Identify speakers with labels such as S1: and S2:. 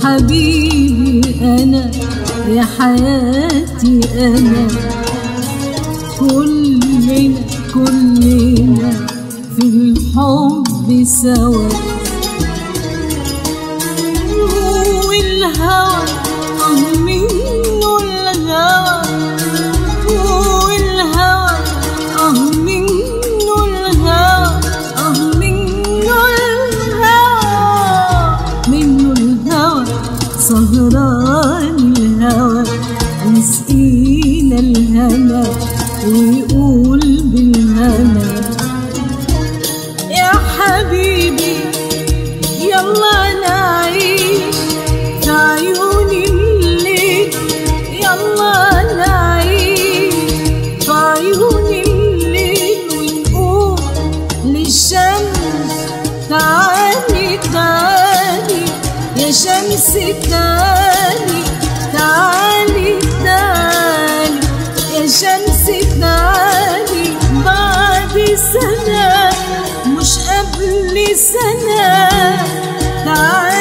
S1: حبيبي أنا يا حياتي أنا، كلنا في الحب سوا. والهوى منه الهوى، والهوى منه الهوى، منه الهوى سهران الهوى، يسقينا الهنا ويقول بالهنا. يا حبيبي يلا نعيش في عيون الليل، يلا نعيش في عيون الليل، ونقول للشمس تعالي تعالي يا شمس تعالي تعالي تعالي يا شمس تعالي. بعد سنة مش قبل سنة تعالي